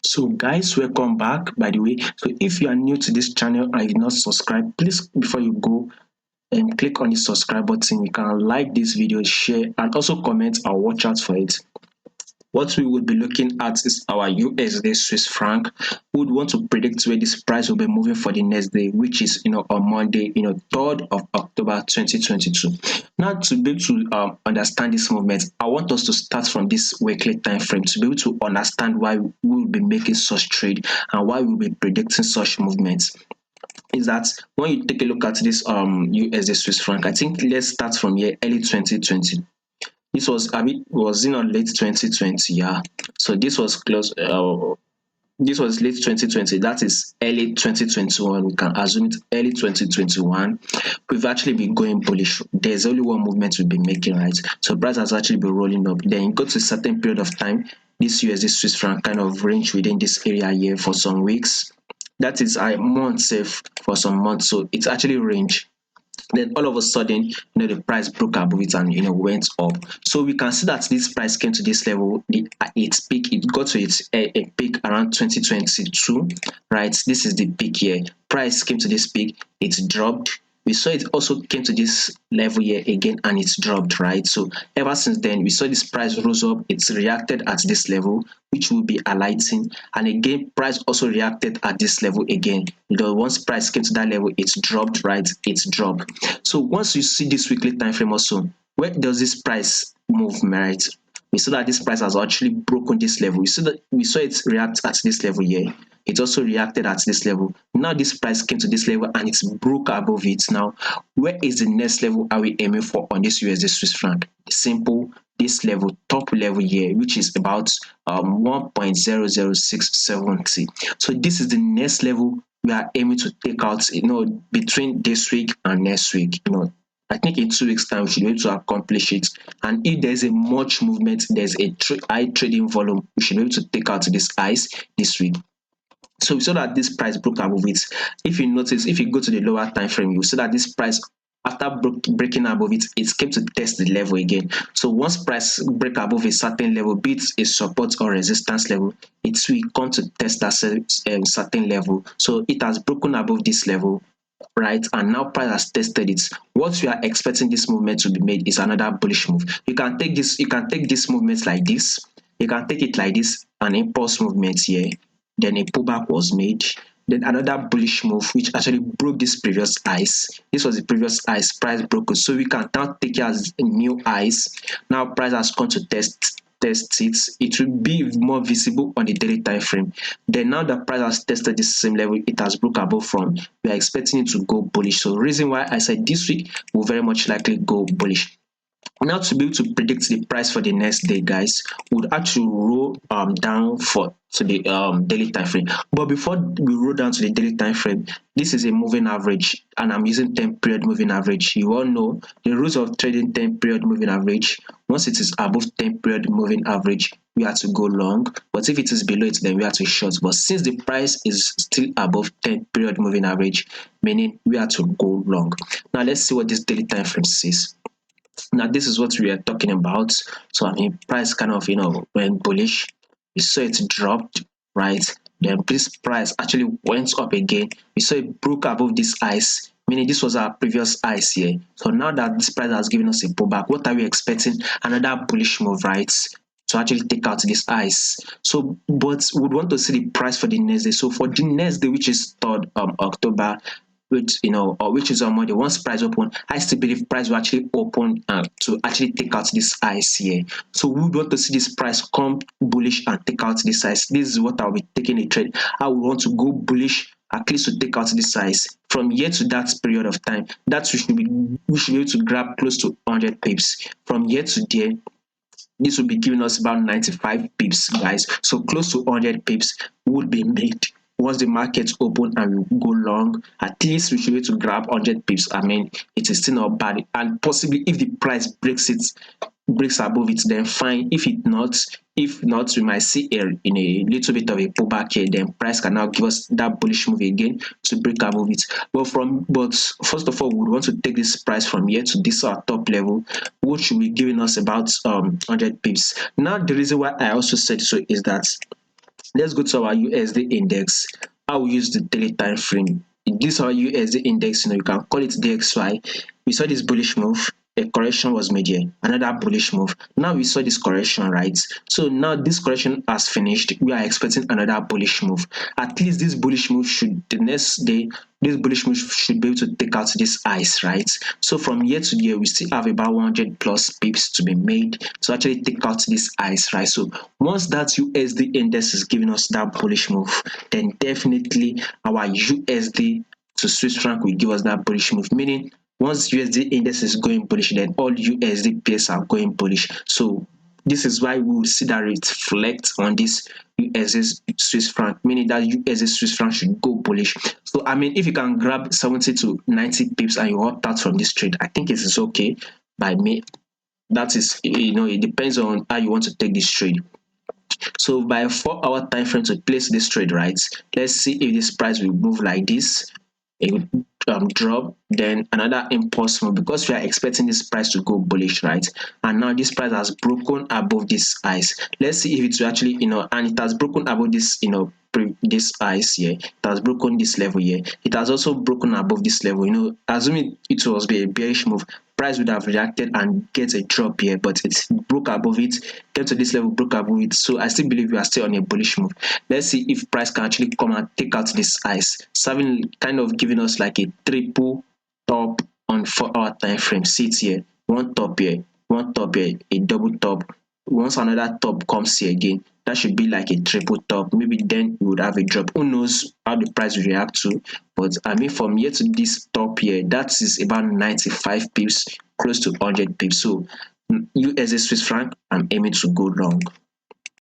So guys, welcome back. By the way, so if you are new to this channel and you did not subscribe, please before you go and click on the subscribe button. You can like this video, share, and also comment or watch out for it. What we would be looking at is our USD Swiss franc. We would want to predict where this price will be moving for the next day, which is on Monday, 3rd of October 2022. Now, to be able to understand this movement, I want us to start from this weekly time frame to be able to understand why we will be making such trade and why we'll be predicting such movements. Is that when you take a look at this USD Swiss franc, I think let's start from here, early 2020. This was, I mean, was in on late 2020, yeah. So this was close. This was late 2020. That is early 2021. We can assume it early 2021. We've actually been going bullish. There's only one movement we've been making, right? So price has actually been rolling up. Then you go to a certain period of time. This USD Swiss franc kind of range within this area here for some weeks. That is a month safe for some months. So it's actually range. Then all of a sudden, the price broke above it and went up. So we can see that this price came to this level. Its peak, it got to its a peak around 2022, right? This is the peak here. Price came to this peak, it dropped. We saw it also came to this level here again and it's dropped, right? So ever since then, we saw this price rose up, it's reacted at this level, which will be alighting, and again price also reacted at this level again. Once price came to that level, it's dropped, right? It's dropped. So once you see this weekly time frame also, where does this price move, right? We saw that this price has actually broken this level. We saw it react at this level here. It also reacted at this level. Now this price came to this level and it's broke above it. Now, where is the next level are we aiming for on this USD Swiss franc? Simple, this level, top level here, which is about 1.00670. So this is the next level we are aiming to take out, between this week and next week. I think in 2 weeks time we should be able to accomplish it. And if there's a much movement, there's a high trading volume, we should be able to take out this highs this week. So we saw that this price broke above it. If you notice, if you go to the lower time frame, you see that this price, after breaking above it, it came to test the level again. So once price break above a certain level, be it a support or resistance level, it will come to test that certain level. So it has broken above this level, right? And now price has tested it. What we are expecting this movement to be made is another bullish move. You can take this movement like this. You can take it like this, an impulse movement here. Then a pullback was made. Then another bullish move, which actually broke this previous highs. This was the previous highs, price broke. So we can now take it as a new highs. Now price has come to test it. It will be more visible on the daily time frame. Then now the price has tested this same level, it has broke above from. We are expecting it to go bullish. So reason why I said this week will very much likely go bullish. Now, to be able to predict the price for the next day, guys, would actually roll down to the daily time frame. But before we roll down to the daily time frame, this is a moving average, and I'm using 10-period moving average. You all know the rules of trading 10-period moving average. Once it is above 10-period moving average, we have to go long. But if it is below it, then we have to short. But since the price is still above 10-period moving average, meaning we have to go long. Now let's see what this daily time frame says. Now this is what we are talking about. So I mean, price kind of went bullish. We saw it dropped, right? Then this price actually went up again. We saw it broke above this highs, meaning this was our previous highs here. So now that this price has given us a pullback, what are we expecting? Another bullish move, right? To actually take out this highs. So but we would want to see the price for the next day. So for the next day, which is 3rd October, which is on Monday, once price open, I still believe price will actually open to actually take out this highs here. So we want to see this price come bullish and take out this highs. This is what I'll be taking a trade. I will want to go bullish at least to take out this size from here to that period of time. That we should be able to grab close to 100 pips from here to there. This will be giving us about 95 pips, guys. So close to 100 pips would be made once the markets open and we go long. At least we should be able to grab 100 pips. I mean, it is still not bad, and possibly if the price breaks above it, then fine. If not, we might see in a little bit of a pullback here. Then price can now give us that bullish move again to break above it. But first of all, we want to take this price from here to this our top level, which should be giving us about 100 pips. Now the reason why I also said so is that Let's go to our USD index. I will use the daily time frame. This is our USD index, you can call it DXY. We saw this bullish move, a correction was made here, another bullish move. Now we saw this correction, right? So now this correction has finished. We are expecting another bullish move. At least this bullish move should, the next day, this bullish move should be able to take out this ice, right? So from year to year, we still have about 100 plus pips to be made to actually take out this ice, right? So once that USD index is giving us that bullish move, then definitely our USD to Swiss franc will give us that bullish move, meaning once USD index is going bullish, then all USD pairs are going bullish. So this is why we will see that reflect on this USD Swiss franc, meaning that USD Swiss franc should go bullish. So I mean, if you can grab 70 to 90 pips and you opt out from this trade, I think it is okay by me. That is, it depends on how you want to take this trade. So by a 4 hour time frame to place this trade, right? Let's see if this price will move like this. It will drop, then another impulse move, because we are expecting this price to go bullish, right? And now this price has broken above this ice. Let's see if it will actually, and it has broken above this, this ice here. It has broken this level here. It has also broken above this level. Assuming it was a bearish move, price would have reacted and get a drop here, but it broke above it, came to this level, broke above it. So I still believe we are still on a bullish move. Let's see if price can actually come and take out this ice, serving kind of giving us like a triple top on 4 hour time frame. See it here, one top here, one top here, a double top. Once another top comes here again, that should be like a triple top. Maybe then we would have a drop. Who knows how the price will react to? But I mean, from here to this top here, that is about 95 pips, close to 100 pips. So USD Swiss franc, I'm aiming to go long.